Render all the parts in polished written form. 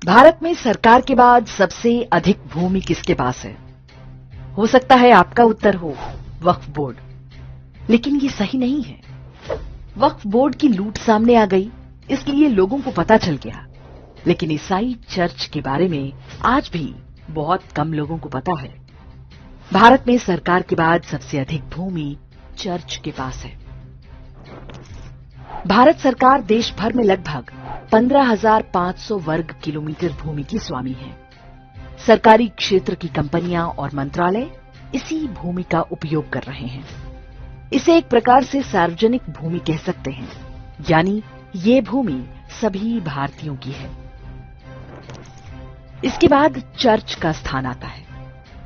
भारत में सरकार के बाद सबसे अधिक भूमि किसके पास है? हो सकता है आपका उत्तर हो वक्फ बोर्ड, लेकिन ये सही नहीं है। वक्फ बोर्ड की लूट सामने आ गई, इसलिए लोगों को पता चल गया, लेकिन ईसाई चर्च के बारे में आज भी बहुत कम लोगों को पता है। भारत में सरकार के बाद सबसे अधिक भूमि चर्च के पास है। भारत सरकार देश भर में लगभग 15,500 वर्ग किलोमीटर भूमि की स्वामी है। सरकारी क्षेत्र की कंपनियां और मंत्रालय इसी भूमि का उपयोग कर रहे हैं। इसे एक प्रकार से सार्वजनिक भूमि कह सकते हैं, यानी ये भूमि सभी भारतीयों की है। इसके बाद चर्च का स्थान आता है,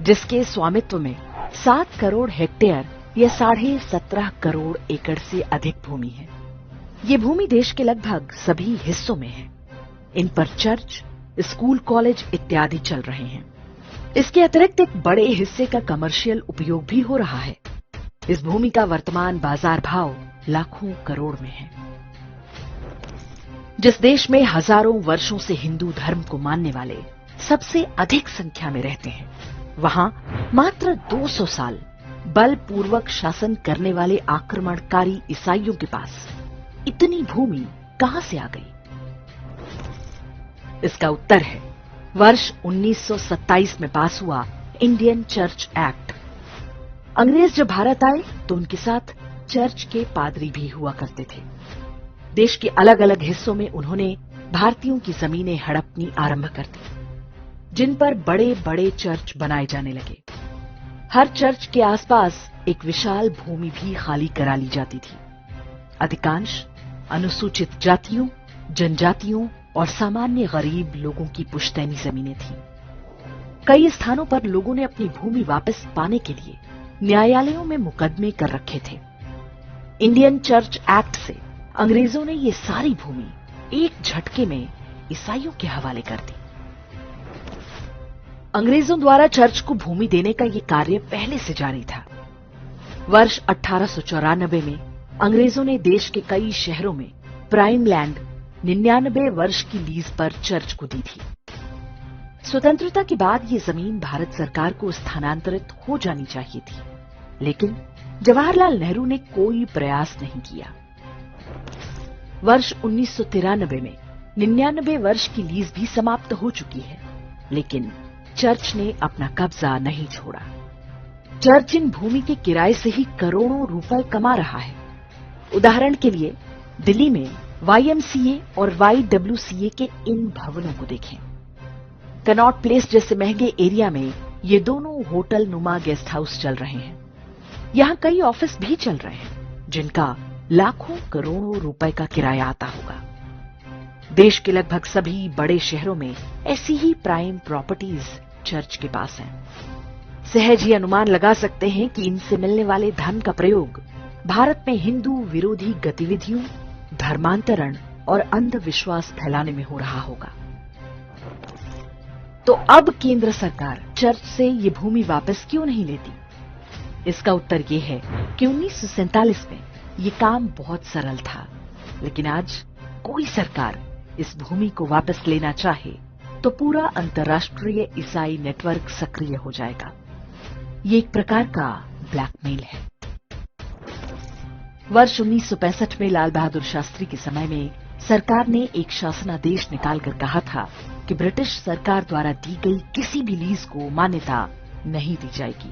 जिसके स्वामित्व में 7 करोड़ हेक्टेयर या 17.5 करोड़ एकड़ से अधिक भूमि है। ये भूमि देश के लगभग सभी हिस्सों में है। इन पर चर्च, स्कूल, कॉलेज इत्यादि चल रहे हैं। इसके अतिरिक्त एक बड़े हिस्से का कमर्शियल उपयोग भी हो रहा है। इस भूमि का वर्तमान बाजार भाव लाखों करोड़ में है। जिस देश में हजारों वर्षों से हिंदू धर्म को मानने वाले सबसे अधिक संख्या में रहते हैं, वहां मात्र 200 साल बलपूर्वक शासन करने वाले आक्रमणकारी ईसाइयों के पास इतनी भूमि कहां से आ गई? इसका उत्तर है वर्ष 1927 में पास हुआ इंडियन चर्च एक्ट। अंग्रेज जब भारत आए तो उनके साथ चर्च के पादरी भी हुआ करते थे। देश के अलग अलग हिस्सों में उन्होंने भारतीयों की जमीनें हड़पनी आरंभ कर दी, जिन पर बड़े बड़े चर्च बनाए जाने लगे। हर चर्च के आसपास एक विशाल भूमि भी खाली करा ली जाती थी। अधिकांश अनुसूचित जातियों, जनजातियों और सामान्य गरीब लोगों की पुश्तैनी जमीनें थीं। कई स्थानों पर लोगों ने अपनी भूमि वापस पाने के लिए न्यायालयों में मुकदमे कर रखे थे। इंडियन चर्च एक्ट से अंग्रेजों ने ये सारी भूमि एक झटके में ईसाइयों के हवाले कर दी। अंग्रेजों द्वारा चर्च को भूमि देने का ये कार्य पहले से जारी था। वर्ष 1894 में अंग्रेजों ने देश के कई शहरों में प्राइम लैंड 99 वर्ष की लीज पर चर्च को दी थी। स्वतंत्रता के बाद ये जमीन भारत सरकार को स्थानांतरित हो जानी चाहिए थी, लेकिन जवाहरलाल नेहरू ने कोई प्रयास नहीं किया। वर्ष 1993 में 99 वर्ष की लीज भी समाप्त हो चुकी है, लेकिन चर्च ने अपना कब्जा नहीं छोड़ा। चर्च इन भूमि के किराए से ही करोड़ों रुपए कमा रहा है। उदाहरण के लिए दिल्ली में YMCA और YWCA के इन भवनों को देखें। कनॉट प्लेस जैसे महंगे एरिया में ये दोनों होटल नुमा गेस्ट हाउस चल रहे हैं। यहाँ कई ऑफिस भी चल रहे हैं, जिनका लाखों करोड़ों रुपए का किराया आता होगा। देश के लगभग सभी बड़े शहरों में ऐसी ही प्राइम प्रॉपर्टीज चर्च के पास हैं। सहज ही अनुमान लगा सकते हैं कि इनसे मिलने वाले धन का प्रयोग भारत में हिंदू विरोधी गतिविधियों, धर्मांतरण और अंधविश्वास फैलाने में हो रहा होगा। तो अब केंद्र सरकार चर्च से ये भूमि वापस क्यों नहीं लेती? इसका उत्तर ये है कि 1947 में ये काम बहुत सरल था, लेकिन आज कोई सरकार इस भूमि को वापस लेना चाहे तो पूरा अंतर्राष्ट्रीय ईसाई नेटवर्क सक्रिय हो जाएगा। ये एक प्रकार का ब्लैकमेल है। वर्ष 1965 में लाल बहादुर शास्त्री के समय में सरकार ने एक शासनादेश निकालकर कहा था कि ब्रिटिश सरकार द्वारा दी गई किसी भी लीज को मान्यता नहीं दी जाएगी,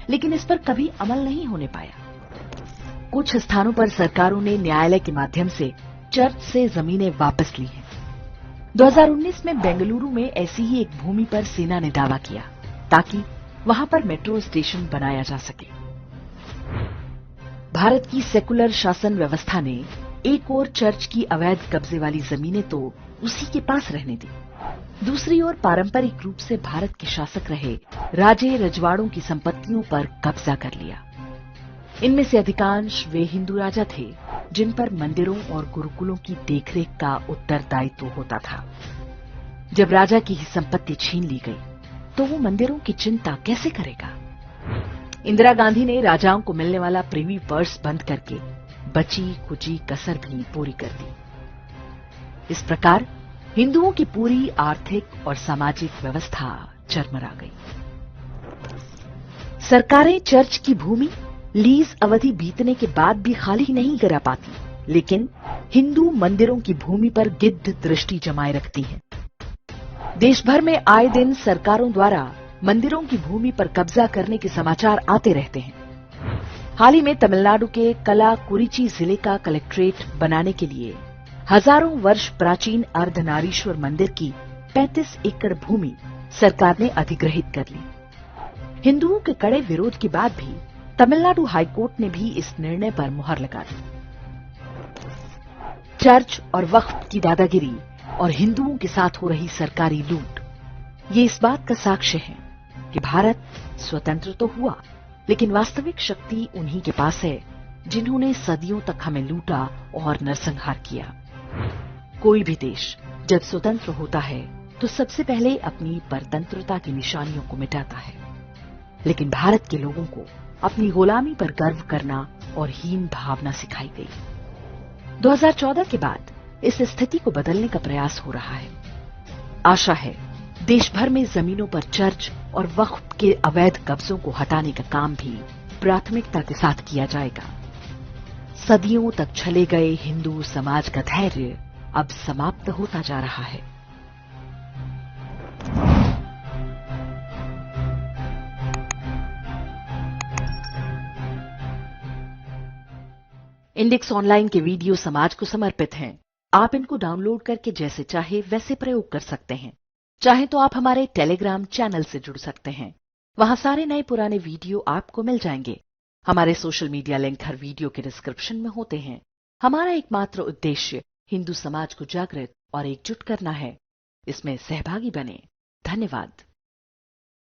लेकिन इस पर कभी अमल नहीं होने पाया। कुछ स्थानों पर सरकारों ने न्यायालय के माध्यम से चर्च से जमीनें वापस ली हैं। 2019 में बेंगलुरु में ऐसी ही एक भूमि पर सेना ने दावा किया ताकि वहां पर मेट्रो स्टेशन बनाया जा सके। भारत की सेकुलर शासन व्यवस्था ने एक ओर चर्च की अवैध कब्जे वाली जमीनें तो उसी के पास रहने दी, दूसरी ओर पारंपरिक रूप से भारत के शासक रहे राजे रजवाड़ों की संपत्तियों पर कब्जा कर लिया। इनमें से अधिकांश वे हिंदू राजा थे जिन पर मंदिरों और गुरुकुलों की देखरेख का उत्तरदायित्व होता था। जब राजा की ही संपत्ति छीन ली गई तो वो मंदिरों की चिंता कैसे करेगा? इंदिरा गांधी ने राजाओं को मिलने वाला प्रीवी पर्स बंद करके बची कुची कसर भी पूरी कर दी। इस प्रकार हिंदुओं की पूरी आर्थिक और सामाजिक व्यवस्था चरमरा गई। सरकारें चर्च की भूमि लीज अवधि बीतने के बाद भी खाली नहीं करा पाती, लेकिन हिंदू मंदिरों की भूमि पर गिद्ध दृष्टि जमाए रखती हैं। देश भर में आए दिन सरकारों द्वारा मंदिरों की भूमि पर कब्जा करने के समाचार आते रहते हैं। हाल ही में तमिलनाडु के कलाकुरिची जिले का कलेक्ट्रेट बनाने के लिए हजारों वर्ष प्राचीन अर्धनारीश्वर मंदिर की 35 एकड़ भूमि सरकार ने अधिग्रहित कर ली। हिंदुओं के कड़े विरोध के बाद भी तमिलनाडु हाईकोर्ट ने भी इस निर्णय पर मुहर लगा दी। चर्च और वक्फ की दादागिरी और हिंदुओं के साथ हो रही सरकारी लूट, ये इस बात का साक्ष्य है कि भारत स्वतंत्र तो हुआ, लेकिन वास्तविक शक्ति उन्हीं के पास है जिन्होंने सदियों तक हमें लूटा और नरसंहार किया। कोई भी देश जब स्वतंत्र होता है तो सबसे पहले अपनी परतंत्रता की निशानियों को मिटाता है, लेकिन भारत के लोगों को अपनी गुलामी पर गर्व करना और हीन भावना सिखाई गई। 2014 के बाद इस स्थिति को बदलने का प्रयास हो रहा है। आशा है देश भर में जमीनों पर चर्च और वक्फ के अवैध कब्जों को हटाने का काम भी प्राथमिकता के साथ किया जाएगा। सदियों तक चले गए हिंदू समाज का धैर्य अब समाप्त होता जा रहा है। इंडेक्स ऑनलाइन के वीडियो समाज को समर्पित हैं। आप इनको डाउनलोड करके जैसे चाहे वैसे प्रयोग कर सकते हैं। चाहे तो आप हमारे टेलीग्राम चैनल से जुड़ सकते हैं। वहां सारे नए पुराने वीडियो आपको मिल जाएंगे। हमारे सोशल मीडिया लिंक हर वीडियो के डिस्क्रिप्शन में होते हैं। हमारा एकमात्र उद्देश्य हिंदू समाज को जागृत और एकजुट करना है। इसमें सहभागी बने। धन्यवाद।